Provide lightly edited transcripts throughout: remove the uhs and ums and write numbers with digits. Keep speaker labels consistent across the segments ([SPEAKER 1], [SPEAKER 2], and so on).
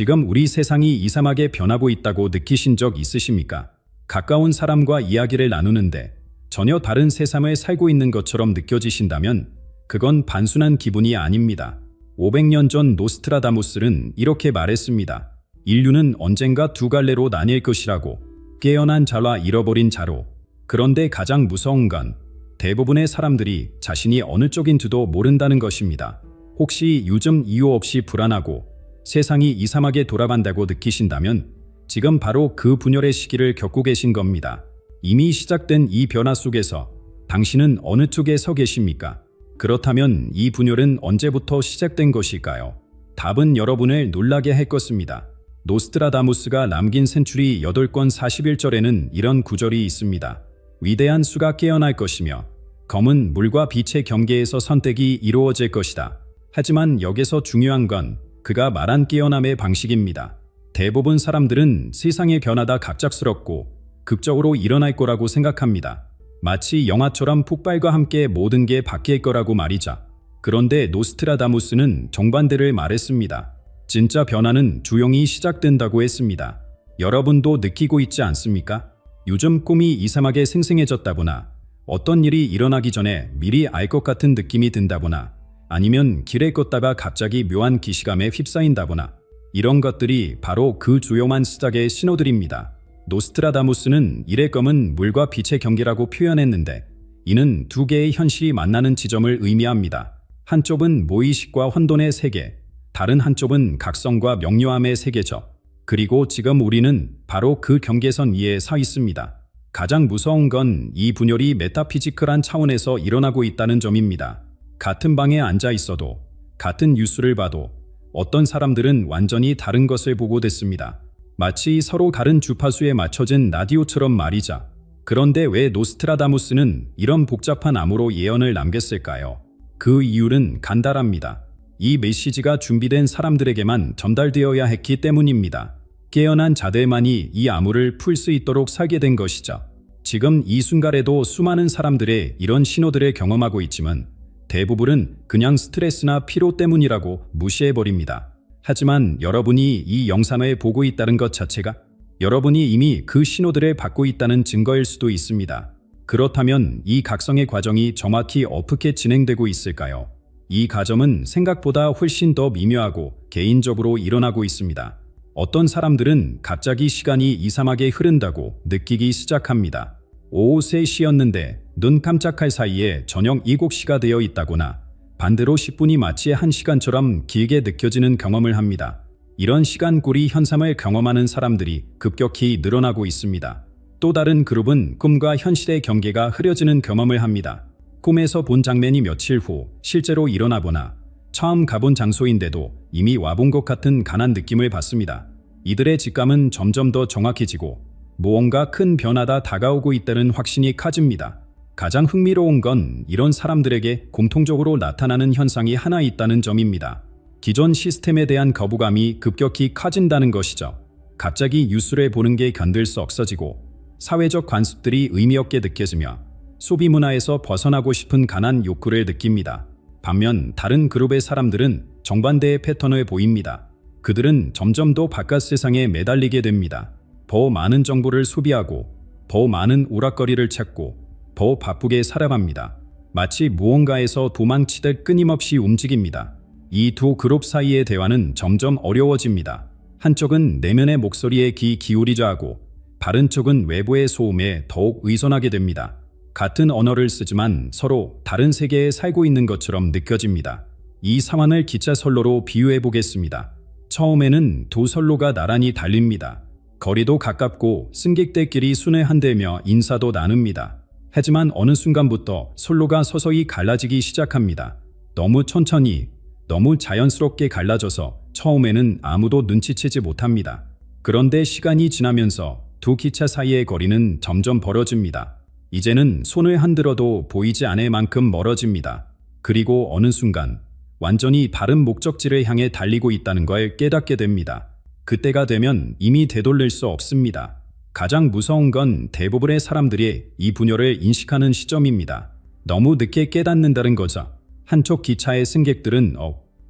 [SPEAKER 1] 지금 우리 세상이 이상하게 변하고 있다고 느끼신 적 있으십니까? 가까운 사람과 이야기를 나누는데 전혀 다른 세상을 살고 있는 것처럼 느껴지신다면 그건 단순한 기분이 아닙니다. 500년 전 노스트라다무스는 이렇게 말했습니다. 인류는 언젠가 두 갈래로 나뉠 것이라고. 깨어난 자와 잃어버린 자로. 그런데 가장 무서운 건 대부분의 사람들이 자신이 어느 쪽인지도 모른다는 것입니다. 혹시 요즘 이유 없이 불안하고 세상이 이상하게 돌아간다고 느끼신다면 지금 바로 그 분열의 시기를 겪고 계신 겁니다. 이미 시작된 이 변화 속에서 당신은 어느 쪽에 서 계십니까? 그렇다면 이 분열은 언제부터 시작된 것일까요? 답은 여러분을 놀라게 할 것입니다. 노스트라다무스가 남긴 센츄리 8권 41절에는 이런 구절이 있습니다. 위대한 수가 깨어날 것이며 검은 물과 빛의 경계에서 선택이 이루어질 것이다. 하지만 여기서 중요한 건 그가 말한 깨어남의 방식입니다. 대부분 사람들은 세상의 변화가 갑작스럽고 극적으로 일어날 거라고 생각합니다. 마치 영화처럼 폭발과 함께 모든 게 바뀔 거라고 말이죠. 그런데 노스트라다무스는 정반대를 말했습니다. 진짜 변화는 조용히 시작된다고 했습니다. 여러분도 느끼고 있지 않습니까? 요즘 꿈이 이상하게 생생해졌다거나 어떤 일이 일어나기 전에 미리 알 것 같은 느낌이 든다거나 아니면 길에 걷다가 갑자기 묘한 기시감에 휩싸인다거나 이런 것들이 바로 그 조용한 시작의 신호들입니다. 노스트라다무스는 이를 검은 물과 빛의 경계라고 표현했는데 이는 두 개의 현실이 만나는 지점을 의미합니다. 한쪽은 무의식과 혼돈의 세계, 다른 한쪽은 각성과 명료함의 세계죠. 그리고 지금 우리는 바로 그 경계선 위에 서 있습니다. 가장 무서운 건 이 분열이 메타피지컬한 차원에서 일어나고 있다는 점입니다. 같은 방에 앉아 있어도, 같은 뉴스를 봐도 어떤 사람들은 완전히 다른 것을 보고 듣습니다. 마치 서로 다른 주파수에 맞춰진 라디오처럼 말이죠. 그런데 왜 노스트라다무스는 이런 복잡한 암호로 예언을 남겼을까요? 그 이유는 간단합니다. 이 메시지가 준비된 사람들에게만 전달되어야 했기 때문입니다. 깨어난 자들만이 이 암호를 풀 수 있도록 살게 된 것이죠. 지금 이 순간에도 수많은 사람들의 이런 신호들을 경험하고 있지만 대부분은 그냥 스트레스나 피로 때문이라고 무시해버립니다. 하지만 여러분이 이 영상을 보고 있다는 것 자체가 여러분이 이미 그 신호들을 받고 있다는 증거일 수도 있습니다. 그렇다면 이 각성의 과정이 정확히 어떻게 진행되고 있을까요? 이 과정은 생각보다 훨씬 더 미묘하고 개인적으로 일어나고 있습니다. 어떤 사람들은 갑자기 시간이 이상하게 흐른다고 느끼기 시작합니다. 오후 3시였는데 눈 깜짝할 사이에 저녁 7시가 되어 있다거나 반대로 10분이 마치 1시간처럼 길게 느껴지는 경험을 합니다. 이런 시간꾸리 현상을 경험하는 사람들이 급격히 늘어나고 있습니다. 또 다른 그룹은 꿈과 현실의 경계가 흐려지는 경험을 합니다. 꿈에서 본 장면이 며칠 후 실제로 일어나거나 처음 가본 장소인데도 이미 와본 것 같은 강한 느낌을 받습니다. 이들의 직감은 점점 더 정확해지고 무언가 큰 변화가 다가오고 있다는 확신이 커집니다. 가장 흥미로운 건 이런 사람들에게 공통적으로 나타나는 현상이 하나 있다는 점입니다. 기존 시스템에 대한 거부감이 급격히 커진다는 것이죠. 갑자기 뉴스를 보는 게 견딜 수 없어지고 사회적 관습들이 의미 없게 느껴지며 소비 문화에서 벗어나고 싶은 강한 욕구를 느낍니다. 반면 다른 그룹의 사람들은 정반대의 패턴을 보입니다. 그들은 점점 더 바깥 세상에 매달리게 됩니다. 더 많은 정보를 소비하고 더 많은 오락거리를 찾고 더 바쁘게 살아갑니다. 마치 무언가에서 도망치듯 끊임없이 움직입니다. 이 두 그룹 사이의 대화는 점점 어려워집니다. 한쪽은 내면의 목소리에 귀 기울이자 하고 다른 쪽은 외부의 소음에 더욱 의존하게 됩니다. 같은 언어를 쓰지만 서로 다른 세계에 살고 있는 것처럼 느껴집니다. 이 상황을 기차 선로로 비유해 보겠습니다. 처음에는 두 선로가 나란히 달립니다. 거리도 가깝고 승객들끼리 순회한다며 인사도 나눕니다. 하지만 어느 순간부터 선로가 서서히 갈라지기 시작합니다. 너무 천천히, 너무 자연스럽게 갈라져서 처음에는 아무도 눈치채지 못합니다. 그런데 시간이 지나면서 두 기차 사이의 거리는 점점 벌어집니다. 이제는 손을 흔들어도 보이지 않을 만큼 멀어집니다. 그리고 어느 순간 완전히 다른 목적지를 향해 달리고 있다는 걸 깨닫게 됩니다. 그때가 되면 이미 되돌릴 수 없습니다. 가장 무서운 건 대부분의 사람들이 이 분열을 인식하는 시점입니다. 너무 늦게 깨닫는다는 거죠. 한쪽 기차의 승객들은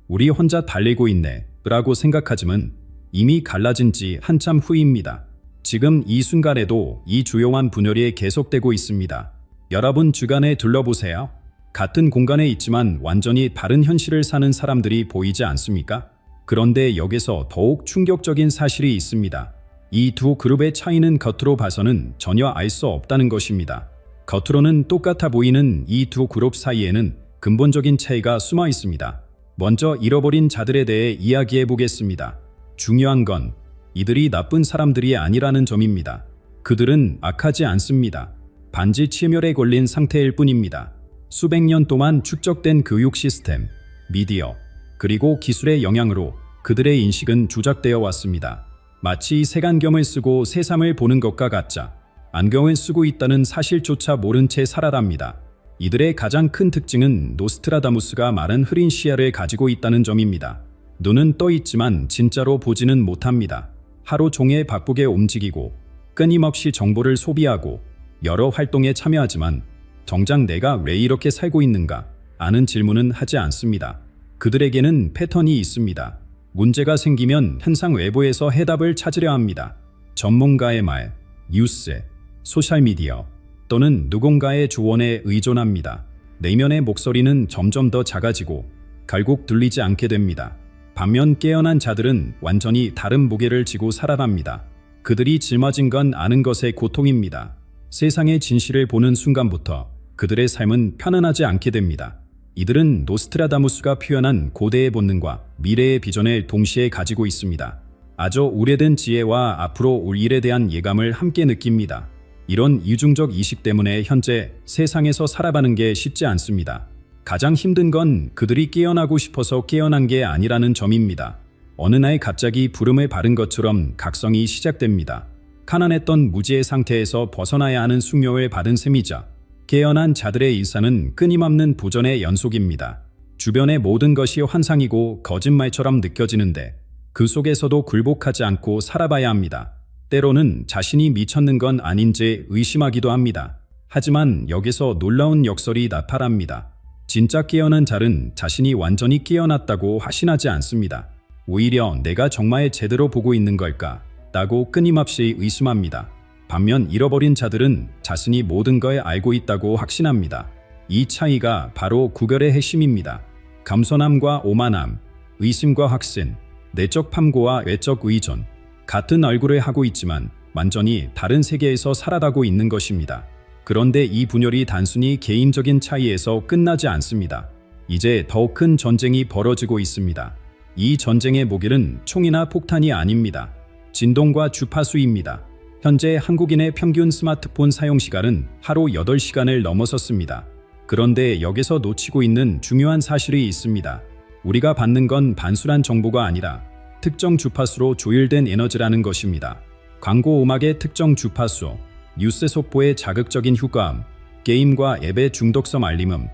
[SPEAKER 1] 우리 혼자 달리고 있네 라고 생각하지만 이미 갈라진 지 한참 후입니다. 지금 이 순간에도 이 조용한 분열이 계속되고 있습니다. 여러분 주변에 둘러보세요. 같은 공간에 있지만 완전히 다른 현실을 사는 사람들이 보이지 않습니까? 그런데 여기서 더욱 충격적인 사실이 있습니다. 이 두 그룹의 차이는 겉으로 봐서는 전혀 알 수 없다는 것입니다. 겉으로는 똑같아 보이는 이 두 그룹 사이에는 근본적인 차이가 숨어 있습니다. 먼저 잃어버린 자들에 대해 이야기해 보겠습니다. 중요한 건 이들이 나쁜 사람들이 아니라는 점입니다. 그들은 악하지 않습니다. 반지 치멸에 걸린 상태일 뿐입니다. 수백 년 동안 축적된 교육 시스템, 미디어, 그리고 기술의 영향으로 그들의 인식은 조작되어 왔습니다. 마치 색안경을 쓰고 세상을 보는 것과 같자 안경을 쓰고 있다는 사실조차 모른 채 살아갑니다. 이들의 가장 큰 특징은 노스트라다무스가 말한 흐린 시야를 가지고 있다는 점입니다. 눈은 떠 있지만 진짜로 보지는 못합니다. 하루 종일 바쁘게 움직이고 끊임없이 정보를 소비하고 여러 활동에 참여하지만 정작 내가 왜 이렇게 살고 있는가 아는 질문은 하지 않습니다. 그들에게는 패턴이 있습니다. 문제가 생기면 항상 외부에서 해답을 찾으려 합니다. 전문가의 말, 뉴스, 소셜미디어 또는 누군가의 조언에 의존합니다. 내면의 목소리는 점점 더 작아지고 결국 들리지 않게 됩니다. 반면 깨어난 자들은 완전히 다른 무게를 지고 살아갑니다. 그들이 짊어진 건 아는 것의 고통입니다. 세상의 진실을 보는 순간부터 그들의 삶은 편안하지 않게 됩니다. 이들은 노스트라다무스가 표현한 고대의 본능과 미래의 비전을 동시에 가지고 있습니다. 아주 오래된 지혜와 앞으로 올 일에 대한 예감을 함께 느낍니다. 이런 이중적 이식 때문에 현재 세상에서 살아가는 게 쉽지 않습니다. 가장 힘든 건 그들이 깨어나고 싶어서 깨어난 게 아니라는 점입니다. 어느 날 갑자기 부름을 받은 것처럼 각성이 시작됩니다. 가난했던 무지의 상태에서 벗어나야 하는 숙명을 받은 셈이자 깨어난 자들의 일상은 끊임없는 도전의 연속입니다. 주변의 모든 것이 환상이고 거짓말처럼 느껴지는데 그 속에서도 굴복하지 않고 살아봐야 합니다. 때로는 자신이 미쳤는 건 아닌지 의심하기도 합니다. 하지만 여기서 놀라운 역설이 나타납니다. 진짜 깨어난 자는 자신이 완전히 깨어났다고 확신하지 않습니다. 오히려 내가 정말 제대로 보고 있는 걸까? 라고 끊임없이 의심합니다. 반면 잃어버린 자들은 자신이 모든 걸 알고 있다고 확신합니다. 이 차이가 바로 구별의 핵심입니다. 겸손함과 오만함, 의심과 확신, 내적 탐구와 외적 의존. 같은 얼굴을 하고 있지만 완전히 다른 세계에서 살아가고 있는 것입니다. 그런데 이 분열이 단순히 개인적인 차이에서 끝나지 않습니다. 이제 더 큰 전쟁이 벌어지고 있습니다. 이 전쟁의 목일은 총이나 폭탄이 아닙니다. 진동과 주파수입니다. 현재 한국인의 평균 스마트폰 사용 시간은 하루 8시간을 넘어섰습니다. 그런데 여기서 놓치고 있는 중요한 사실이 있습니다. 우리가 받는 건 단순한 정보가 아니라 특정 주파수로 조율된 에너지라는 것입니다. 광고 음악의 특정 주파수, 뉴스 속보의 자극적인 효과음, 게임과 앱의 중독성 알림음,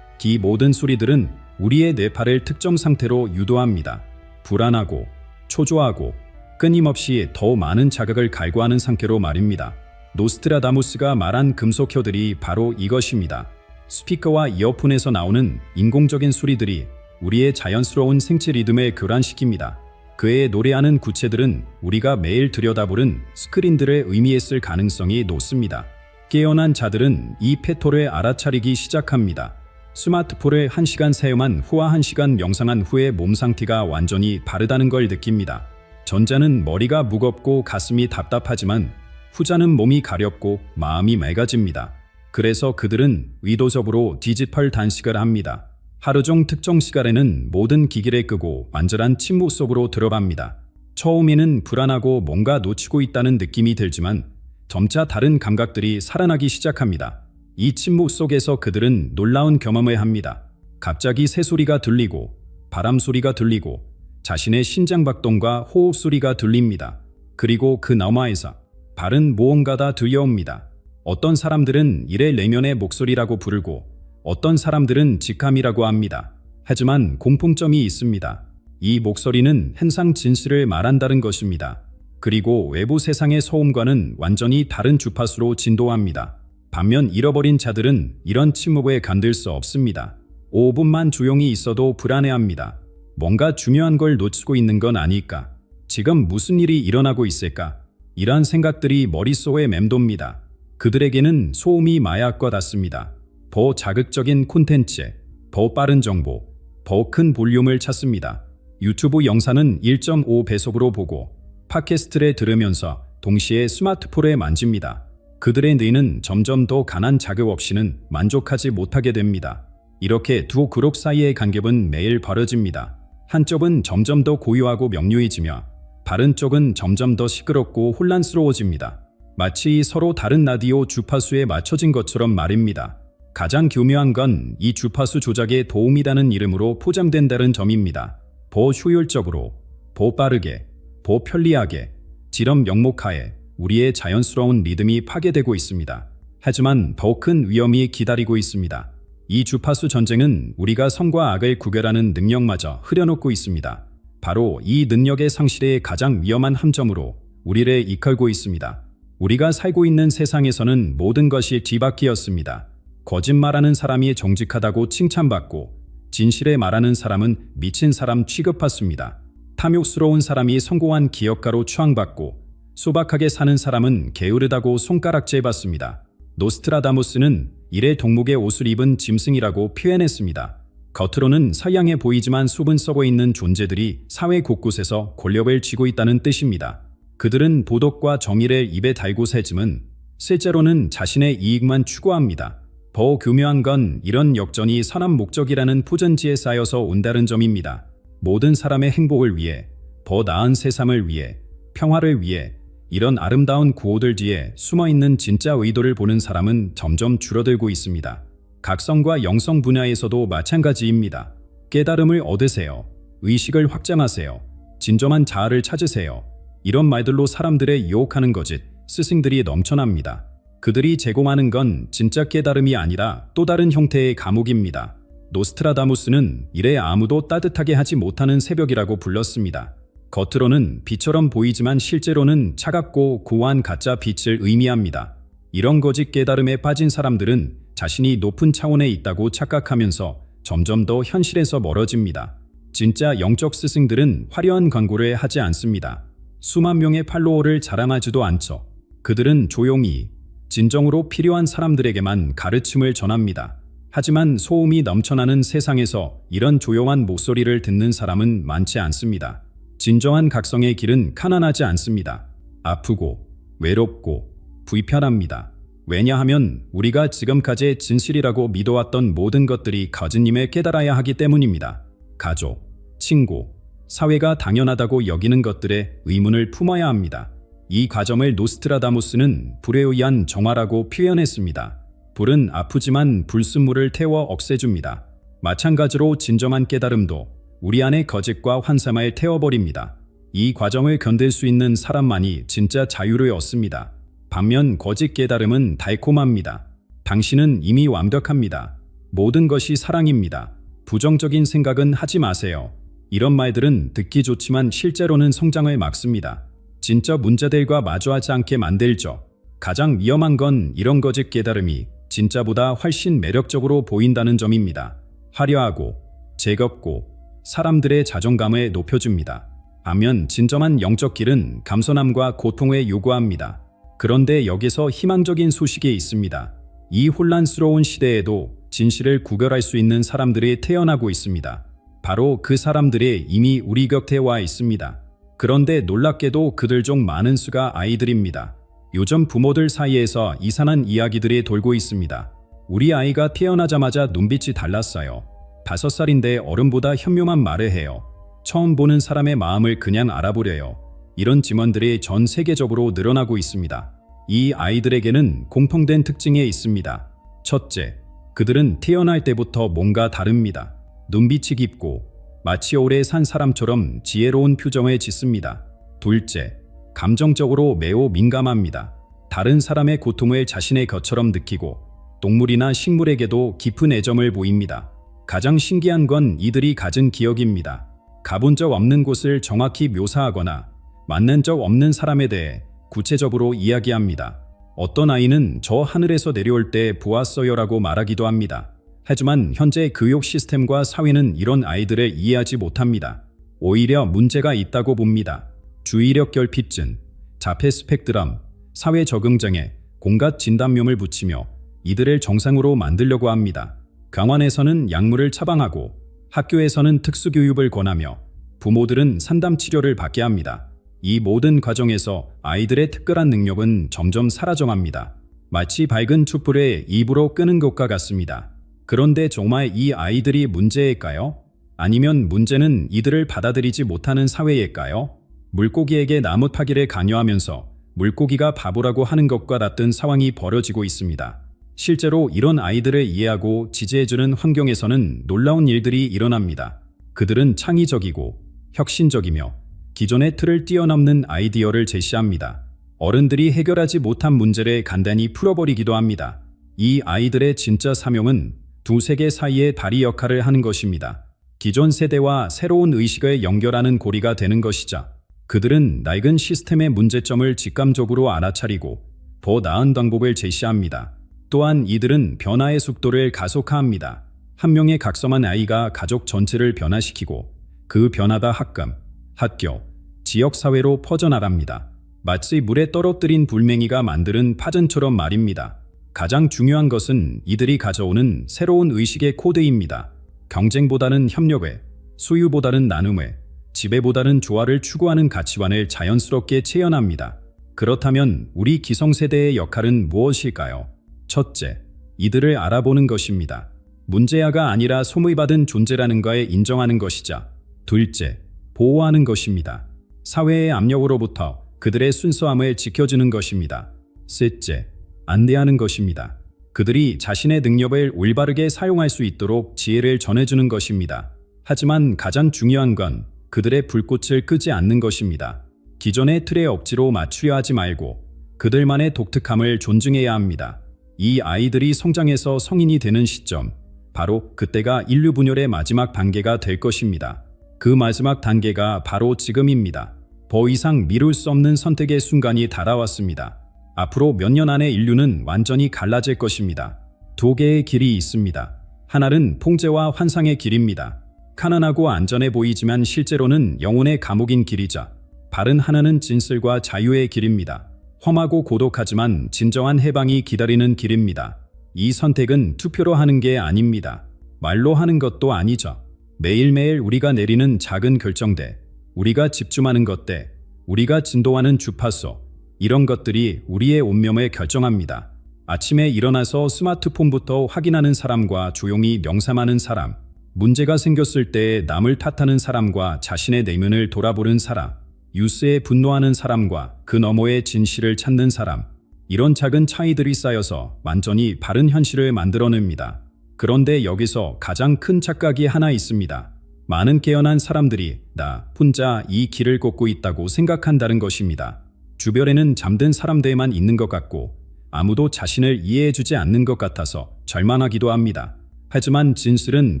[SPEAKER 1] 이 모든 소리들은 우리의 뇌파를 특정 상태로 유도합니다. 불안하고 초조하고 끊임없이 더 많은 자극을 갈구하는 상태로 말입니다. 노스트라다무스가 말한 금속효들이 바로 이것입니다. 스피커와 이어폰에서 나오는 인공적인 소리들이 우리의 자연스러운 생체 리듬을 교란시킵니다. 그의 노래하는 구체들은 우리가 매일 들여다보는 스크린들을 의미했을 가능성이 높습니다. 깨어난 자들은 이 패턴을 알아차리기 시작합니다. 스마트폰을 1시간 사용한 후와 1시간 명상한 후의 몸 상태가 완전히 다르다는 걸 느낍니다. 전자는 머리가 무겁고 가슴이 답답하지만 후자는 몸이 가렵고 마음이 맑아집니다. 그래서 그들은 의도적으로 디지털 단식을 합니다. 하루 중 특정 시간에는 모든 기기를 끄고 완전한 침묵 속으로 들어갑니다. 처음에는 불안하고 뭔가 놓치고 있다는 느낌이 들지만 점차 다른 감각들이 살아나기 시작합니다. 이 침묵 속에서 그들은 놀라운 경험을 합니다. 갑자기 새소리가 들리고 바람 소리가 들리고 자신의 심장박동과 호흡 소리가 들립니다. 그리고 그 너머에서 다른 무언가가 들려옵니다. 어떤 사람들은 이를 내면의 목소리라고 부르고 어떤 사람들은 직감이라고 합니다. 하지만 공통점이 있습니다. 이 목소리는 항상 진실을 말한다는 것입니다. 그리고 외부 세상의 소음과는 완전히 다른 주파수로 진동합니다. 반면 잃어버린 자들은 이런 침묵에 견딜 수 없습니다. 5분만 조용히 있어도 불안해합니다. 뭔가 중요한 걸 놓치고 있는 건 아닐까? 지금 무슨 일이 일어나고 있을까? 이러한 생각들이 머릿속에 맴돕니다. 그들에게는 소음이 마약과 같습니다. 더 자극적인 콘텐츠, 더 빠른 정보, 더 큰 볼륨을 찾습니다. 유튜브 영상은 1.5배속으로 보고 팟캐스트를 들으면서 동시에 스마트폰을 만집니다. 그들의 뇌는 점점 더 강한 자극 없이는 만족하지 못하게 됩니다. 이렇게 두 그룹 사이의 간격은 매일 벌어집니다. 한쪽은 점점 더 고요하고 명료해지며 다른 쪽은 점점 더 시끄럽고 혼란스러워집니다. 마치 서로 다른 라디오 주파수에 맞춰진 것처럼 말입니다. 가장 교묘한 건 이 주파수 조작에 도움이라는 이름으로 포장된다는 점입니다. 더 효율적으로, 더 빠르게, 더 편리하게, 지름 명목하에 우리의 자연스러운 리듬이 파괴되고 있습니다. 하지만 더 큰 위험이 기다리고 있습니다. 이 주파수 전쟁은 우리가 선과 악을 구별하는 능력마저 흐려놓고 있습니다. 바로 이 능력의 상실의 가장 위험한 함정으로 우리를 이끌고 있습니다. 우리가 살고 있는 세상에서는 모든 것이 뒤바뀌었습니다. 거짓말하는 사람이 정직하다고 칭찬받고 진실에 말하는 사람은 미친 사람 취급받습니다. 탐욕스러운 사람이 성공한 기업가로 추앙받고 소박하게 사는 사람은 게으르다고 손가락질 받습니다. 노스트라다무스는 이래 동목의 옷을 입은 짐승이라고 표현했습니다. 겉으로는 서양해 보이지만 속은 썩어 있는 존재들이 사회 곳곳에서 권력을 쥐고 있다는 뜻입니다. 그들은 도덕과 정의를 입에 달고 살지만 실제로는 자신의 이익만 추구합니다. 더 교묘한 건 이런 역전이 선한 목적이라는 포전지에 쌓여서 온다는 점입니다. 모든 사람의 행복을 위해, 더 나은 세상을 위해, 평화를 위해 이런 아름다운 구호들 뒤에 숨어있는 진짜 의도를 보는 사람은 점점 줄어들고 있습니다. 각성과 영성 분야에서도 마찬가지입니다. 깨달음을 얻으세요. 의식을 확장하세요. 진정한 자아를 찾으세요. 이런 말들로 사람들을 유혹하는 거짓, 스승들이 넘쳐납니다. 그들이 제공하는 건 진짜 깨달음이 아니라 또 다른 형태의 감옥입니다. 노스트라다무스는 이래 아무도 따뜻하게 하지 못하는 새벽이라고 불렀습니다. 겉으로는 빛처럼 보이지만 실제로는 차갑고 고와한 가짜 빛을 의미합니다. 이런 거짓 깨달음에 빠진 사람들은 자신이 높은 차원에 있다고 착각하면서 점점 더 현실에서 멀어집니다. 진짜 영적 스승들은 화려한 광고를 하지 않습니다. 수만 명의 팔로워를 자랑하지도 않죠. 그들은 조용히, 진정으로 필요한 사람들에게만 가르침을 전합니다. 하지만 소음이 넘쳐나는 세상에서 이런 조용한 목소리를 듣는 사람은 많지 않습니다. 진정한 각성의 길은 가난하지 않습니다. 아프고, 외롭고, 불편합니다. 왜냐하면 우리가 지금까지 진실이라고 믿어왔던 모든 것들이 거짓임을 깨달아야 하기 때문입니다. 가족, 친구, 사회가 당연하다고 여기는 것들의 의문을 품어야 합니다. 이 과정을 노스트라다무스는 불에 의한 정화라고 표현했습니다. 불은 아프지만 불순물을 태워 없애줍니다. 마찬가지로 진정한 깨달음도 우리 안의 거짓과 환상을 태워버립니다. 이 과정을 견딜 수 있는 사람만이 진짜 자유를 얻습니다. 반면 거짓 깨달음은 달콤합니다. 당신은 이미 완벽합니다. 모든 것이 사랑입니다. 부정적인 생각은 하지 마세요. 이런 말들은 듣기 좋지만 실제로는 성장을 막습니다. 진짜 문제들과 마주하지 않게 만들죠. 가장 위험한 건 이런 거짓 깨달음이 진짜보다 훨씬 매력적으로 보인다는 점입니다. 화려하고 즐겁고 사람들의 자존감을 높여줍니다. 반면 진정한 영적 길은 겸손함과 고통을 요구합니다. 그런데 여기서 희망적인 소식이 있습니다. 이 혼란스러운 시대에도 진실을 구별할 수 있는 사람들이 태어나고 있습니다. 바로 그 사람들이 이미 우리 곁에 와 있습니다. 그런데 놀랍게도 그들 중 많은 수가 아이들입니다. 요즘 부모들 사이에서 이상한 이야기들이 돌고 있습니다. 우리 아이가 태어나자마자 눈빛이 달랐어요. 5살인데 어른보다 현명한 말을 해요. 처음 보는 사람의 마음을 그냥 알아보려요. 이런 증언들이 전 세계적으로 늘어나고 있습니다. 이 아이들에게는 공통된 특징이 있습니다. 첫째, 그들은 태어날 때부터 뭔가 다릅니다. 눈빛이 깊고 마치 오래 산 사람처럼 지혜로운 표정을 짓습니다. 둘째, 감정적으로 매우 민감합니다. 다른 사람의 고통을 자신의 것처럼 느끼고 동물이나 식물에게도 깊은 애정을 보입니다. 가장 신기한 건 이들이 가진 기억입니다. 가본 적 없는 곳을 정확히 묘사하거나 만난 적 없는 사람에 대해 구체적으로 이야기합니다. 어떤 아이는 저 하늘에서 내려올 때 보았어요라고 말하기도 합니다. 하지만 현재 교육 시스템과 사회는 이런 아이들을 이해하지 못합니다. 오히려 문제가 있다고 봅니다. 주의력 결핍증, 자폐 스펙트럼, 사회 적응장애, 공각 진단명을 붙이며 이들을 정상으로 만들려고 합니다. 병원에서는 약물을 처방하고 학교에서는 특수교육을 권하며 부모들은 상담 치료를 받게 합니다. 이 모든 과정에서 아이들의 특별한 능력은 점점 사라져갑니다. 마치 밝은 촛불에 입으로 끄는 것과 같습니다. 그런데 정말 이 아이들이 문제일까요? 아니면 문제는 이들을 받아들이지 못하는 사회일까요? 물고기에게 나무 타기를 강요하면서 물고기가 바보라고 하는 것과 같은 상황이 벌어지고 있습니다. 실제로 이런 아이들을 이해하고 지지해주는 환경에서는 놀라운 일들이 일어납니다. 그들은 창의적이고 혁신적이며 기존의 틀을 뛰어넘는 아이디어를 제시합니다. 어른들이 해결하지 못한 문제를 간단히 풀어버리기도 합니다. 이 아이들의 진짜 사명은 두 세계 사이의 다리 역할을 하는 것입니다. 기존 세대와 새로운 의식을 연결하는 고리가 되는 것이죠. 그들은 낡은 시스템의 문제점을 직감적으로 알아차리고 더 나은 방법을 제시합니다. 또한 이들은 변화의 속도를 가속화합니다. 한 명의 각성한 아이가 가족 전체를 변화시키고 그 변화가 학급, 학교, 지역사회로 퍼져나갑니다. 마치 물에 떨어뜨린 불맹이가 만드는 파전처럼 말입니다. 가장 중요한 것은 이들이 가져오는 새로운 의식의 코드입니다. 경쟁보다는 협력회, 소유보다는 나눔회, 지배보다는 조화를 추구하는 가치관을 자연스럽게 체현합니다. 그렇다면 우리 기성세대의 역할은 무엇일까요? 첫째, 이들을 알아보는 것입니다. 문제아가 아니라 소무받은 존재라는 것을 인정하는 것이자 둘째, 보호하는 것입니다. 사회의 압력으로부터 그들의 순수함을 지켜주는 것입니다. 셋째, 안내하는 것입니다. 그들이 자신의 능력을 올바르게 사용할 수 있도록 지혜를 전해주는 것입니다. 하지만 가장 중요한 건 그들의 불꽃을 끄지 않는 것입니다. 기존의 틀에 억지로 맞추려 하지 말고 그들만의 독특함을 존중해야 합니다. 이 아이들이 성장해서 성인이 되는 시점, 바로 그때가 인류 분열의 마지막 단계가 될 것입니다. 그 마지막 단계가 바로 지금입니다. 더 이상 미룰 수 없는 선택의 순간이 다가왔습니다. 앞으로 몇 년 안에 인류는 완전히 갈라질 것입니다. 두 개의 길이 있습니다. 하나는 통제와 환상의 길입니다. 가난하고 안전해 보이지만 실제로는 영혼의 감옥인 길이자 바른 하나는 진실과 자유의 길입니다. 험하고 고독하지만 진정한 해방이 기다리는 길입니다. 이 선택은 투표로 하는 게 아닙니다. 말로 하는 것도 아니죠. 매일매일 우리가 내리는 작은 결정들, 우리가 집중하는 것들, 우리가 진도하는 주파수, 이런 것들이 우리의 운명을 결정합니다. 아침에 일어나서 스마트폰부터 확인하는 사람과 조용히 명상하는 사람, 문제가 생겼을 때 남을 탓하는 사람과 자신의 내면을 돌아보는 사람, 뉴스에 분노하는 사람과 그 너머의 진실을 찾는 사람, 이런 작은 차이들이 쌓여서 완전히 바른 현실을 만들어냅니다. 그런데 여기서 가장 큰 착각이 하나 있습니다. 많은 깨어난 사람들이 나 혼자 이 길을 걷고 있다고 생각한다는 것입니다. 주변에는 잠든 사람들만 있는 것 같고 아무도 자신을 이해해주지 않는 것 같아서 절망하기도 합니다. 하지만 진실은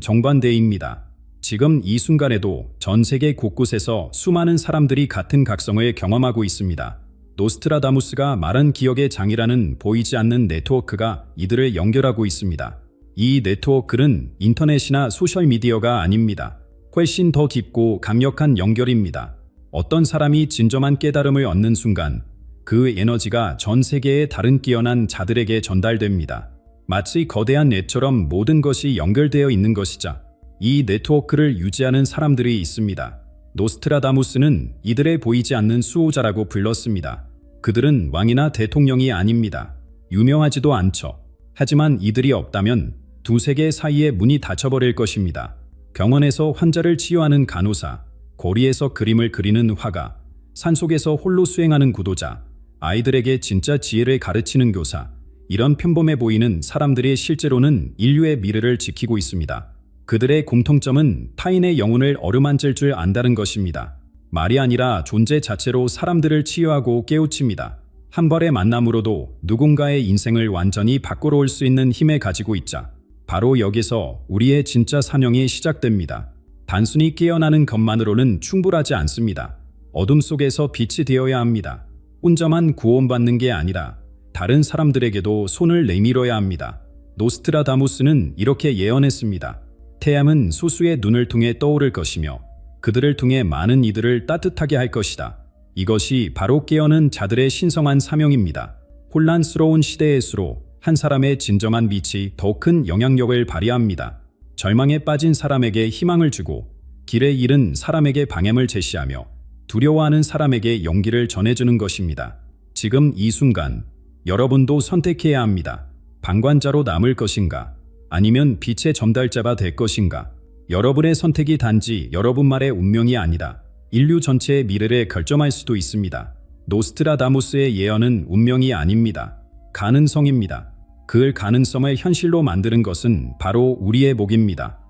[SPEAKER 1] 정반대입니다. 지금 이 순간에도 전 세계 곳곳에서 수많은 사람들이 같은 각성을 경험하고 있습니다. 노스트라다무스가 말한 기억의 장이라는 보이지 않는 네트워크가 이들을 연결하고 있습니다. 이 네트워크는 인터넷이나 소셜미디어가 아닙니다. 훨씬 더 깊고 강력한 연결입니다. 어떤 사람이 진정한 깨달음을 얻는 순간 그 에너지가 전 세계의 다른 깨어난 자들에게 전달됩니다. 마치 거대한 넷처럼 모든 것이 연결되어 있는 것이자 이 네트워크를 유지하는 사람들이 있습니다. 노스트라다무스는 이들의 보이지 않는 수호자라고 불렀습니다. 그들은 왕이나 대통령이 아닙니다. 유명하지도 않죠. 하지만 이들이 없다면 두 세계 사이의 문이 닫혀버릴 것입니다. 병원에서 환자를 치유하는 간호사, 거리에서 그림을 그리는 화가, 산속에서 홀로 수행하는 구도자, 아이들에게 진짜 지혜를 가르치는 교사, 이런 평범해 보이는 사람들이 실제로는 인류의 미래를 지키고 있습니다. 그들의 공통점은 타인의 영혼을 어루만질 줄 안다는 것입니다. 말이 아니라 존재 자체로 사람들을 치유하고 깨우칩니다. 한 번의 만남으로도 누군가의 인생을 완전히 바꾸어 올 수 있는 힘을 가지고 있자 바로 여기서 우리의 진짜 사명이 시작됩니다. 단순히 깨어나는 것만으로는 충분하지 않습니다. 어둠 속에서 빛이 되어야 합니다. 혼자만 구원받는 게 아니라 다른 사람들에게도 손을 내밀어야 합니다. 노스트라다무스는 이렇게 예언했습니다. 태양은 소수의 눈을 통해 떠오를 것이며 그들을 통해 많은 이들을 따뜻하게 할 것이다. 이것이 바로 깨어는 자들의 신성한 사명입니다. 혼란스러운 시대일수록 한 사람의 진정한 빛이 더 큰 영향력을 발휘합니다. 절망에 빠진 사람에게 희망을 주고 길에 잃은 사람에게 방향을 제시하며 두려워하는 사람에게 용기를 전해주는 것입니다. 지금 이 순간 여러분도 선택해야 합니다. 방관자로 남을 것인가? 아니면 빛의 전달자가 될 것인가? 여러분의 선택이 단지 여러분만의 운명이 아니다. 인류 전체의 미래를 결정할 수도 있습니다. 노스트라다무스의 예언은 운명이 아닙니다. 가능성입니다. 그 가능성을 현실로 만드는 것은 바로 우리의 몫입니다.